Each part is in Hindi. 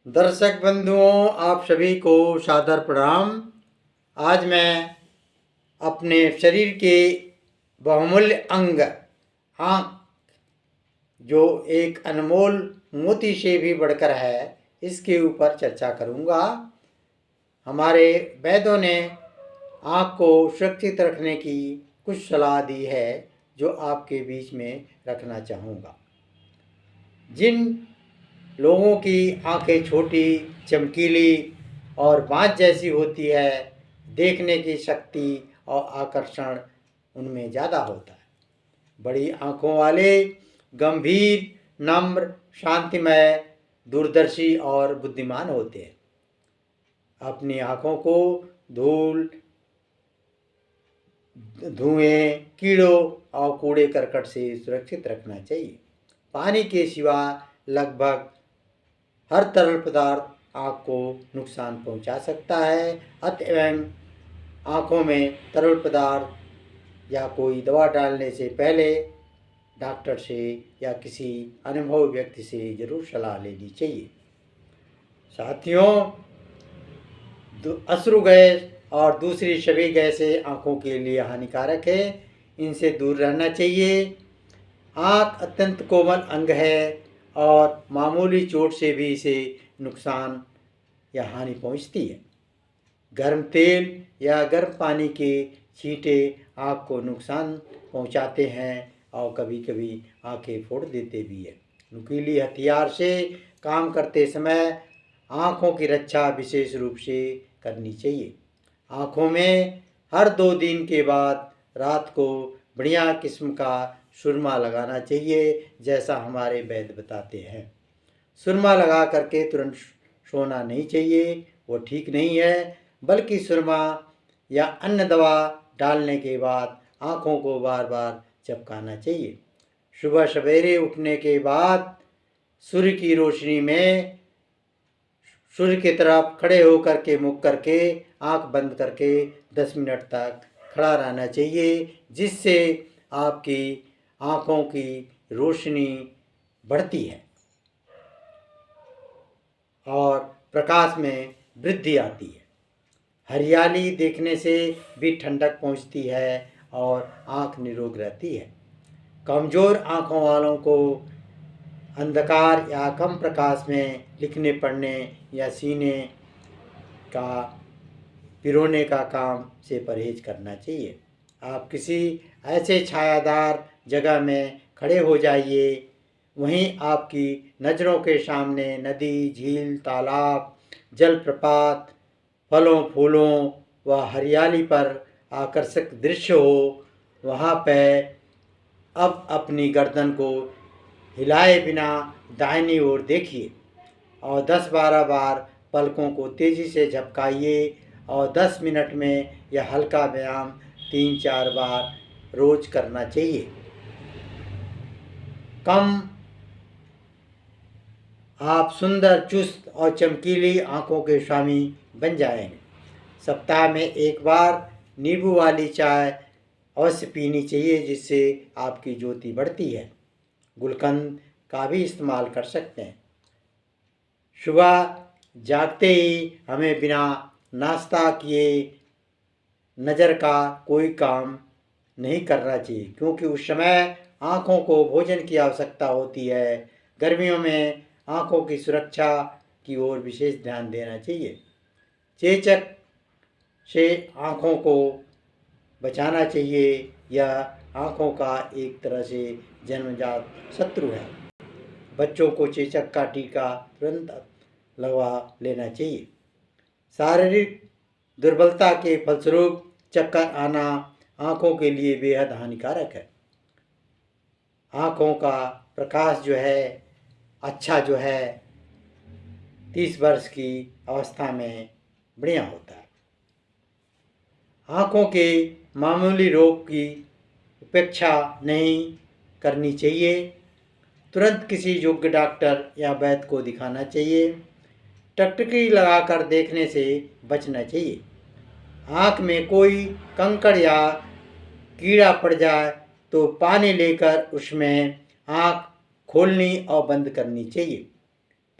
दर्शक बंधुओं, आप सभी को सादर प्रणाम। आज मैं अपने शरीर के बहुमूल्य अंग आँख, जो एक अनमोल मोती से भी बढ़कर है, इसके ऊपर चर्चा करूँगा। हमारे वैद्यों ने आँख को सुरक्षित रखने की कुछ सलाह दी है, जो आपके बीच में रखना चाहूँगा। जिन लोगों की आंखें छोटी, चमकीली और बाँझ जैसी होती है, देखने की शक्ति और आकर्षण उनमें ज़्यादा होता है। बड़ी आंखों वाले गंभीर, नम्र, शांतिमय, दूरदर्शी और बुद्धिमान होते हैं। अपनी आंखों को धूल, धुएं, कीड़ों और कूड़े करकट से सुरक्षित रखना चाहिए। पानी के सिवा लगभग हर तरल पदार्थ आँख को नुकसान पहुंचा सकता है। अतएव आँखों में तरल पदार्थ या कोई दवा डालने से पहले डॉक्टर से या किसी अनुभवी व्यक्ति से जरूर सलाह लेनी चाहिए। साथियों, अश्रु गैस और दूसरी सभी गैसें आँखों के लिए हानिकारक है, इनसे दूर रहना चाहिए। आँख अत्यंत कोमल अंग है और मामूली चोट से भी इसे नुकसान या हानि पहुंचती है। गर्म तेल या गर्म पानी के छींटे आँख को नुकसान पहुंचाते हैं और कभी कभी आँखें फोड़ देते भी हैं। नुकीली हथियार से काम करते समय आँखों की रक्षा विशेष रूप से करनी चाहिए। आँखों में हर 2 दिन के बाद रात को बढ़िया किस्म का सुरमा लगाना चाहिए, जैसा हमारे वैद्य बताते हैं। सुरमा लगा करके तुरंत सोना नहीं चाहिए, वो ठीक नहीं है। बल्कि सुरमा या अन्य दवा डालने के बाद आँखों को बार बार चपकाना चाहिए। सुबह सवेरे उठने के बाद सूर्य की रोशनी में सूर्य की तरफ खड़े होकर के मुख करके आँख बंद करके 10 मिनट तक खड़ा रहना चाहिए, जिससे आपकी आँखों की रोशनी बढ़ती है और प्रकाश में वृद्धि आती है। हरियाली देखने से भी ठंडक पहुंचती है और आँख निरोग रहती है। कमज़ोर आँखों वालों को अंधकार या कम प्रकाश में लिखने पढ़ने या सीने का पिरोने का काम से परहेज करना चाहिए। आप किसी ऐसे छायादार जगह में खड़े हो जाइए, वहीं आपकी नज़रों के सामने नदी, झील, तालाब, जलप्रपात, फलों फूलों व हरियाली पर आकर्षक दृश्य हो। वहाँ पे अब अपनी गर्दन को हिलाए बिना दाहिनी ओर देखिए और 10-12 बार पलकों को तेज़ी से झपकाइए और 10 मिनट में यह हल्का व्यायाम 3-4 बार रोज करना चाहिए। कम आप सुंदर, चुस्त और चमकीली आँखों के स्वामी बन जाएंगे। सप्ताह में 1 बार नींबू वाली चाय अवश्य पीनी चाहिए, जिससे आपकी ज्योति बढ़ती है। गुलकंद का भी इस्तेमाल कर सकते हैं। सुबह जागते ही हमें बिना नाश्ता किए नज़र का कोई काम नहीं करना चाहिए, क्योंकि उस समय आँखों को भोजन की आवश्यकता होती है। गर्मियों में आँखों की सुरक्षा की ओर विशेष ध्यान देना चाहिए। चेचक से आँखों को बचाना चाहिए। यह आँखों का एक तरह से जन्मजात शत्रु है। बच्चों को चेचक का टीका तुरंत लगवा लेना चाहिए। शारीरिक दुर्बलता के फलस्वरूप चक्कर आना आँखों के लिए बेहद हानिकारक है। आँखों का प्रकाश जो है अच्छा जो है 30 वर्ष की अवस्था में बढ़िया होता है। आँखों के मामूली रोग की उपेक्षा नहीं करनी चाहिए। तुरंत किसी योग्य डॉक्टर या वैद्य को दिखाना चाहिए। टकटकी लगाकर देखने से बचना चाहिए। आँख में कोई कंकड़ या कीड़ा पड़ जाए तो पानी लेकर उसमें आँख खोलनी और बंद करनी चाहिए।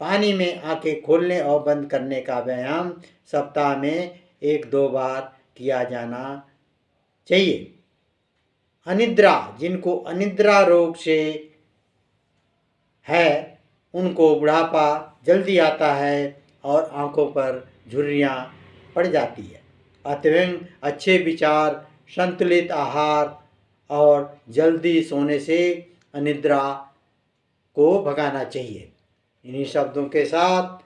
पानी में आंखें खोलने और बंद करने का व्यायाम सप्ताह में 1-2 बार किया जाना चाहिए। अनिद्रा, जिनको अनिद्रा रोग से है उनको बुढ़ापा जल्दी आता है और आंखों पर झुर्रियाँ पड़ जाती है। अतएव अच्छे विचार, संतुलित आहार और जल्दी सोने से अनिद्रा को भगाना चाहिए। इन्हीं शब्दों के साथ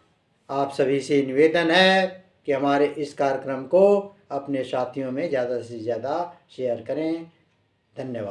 आप सभी से निवेदन है कि हमारे इस कार्यक्रम को अपने साथियों में ज़्यादा से ज़्यादा शेयर करें। धन्यवाद।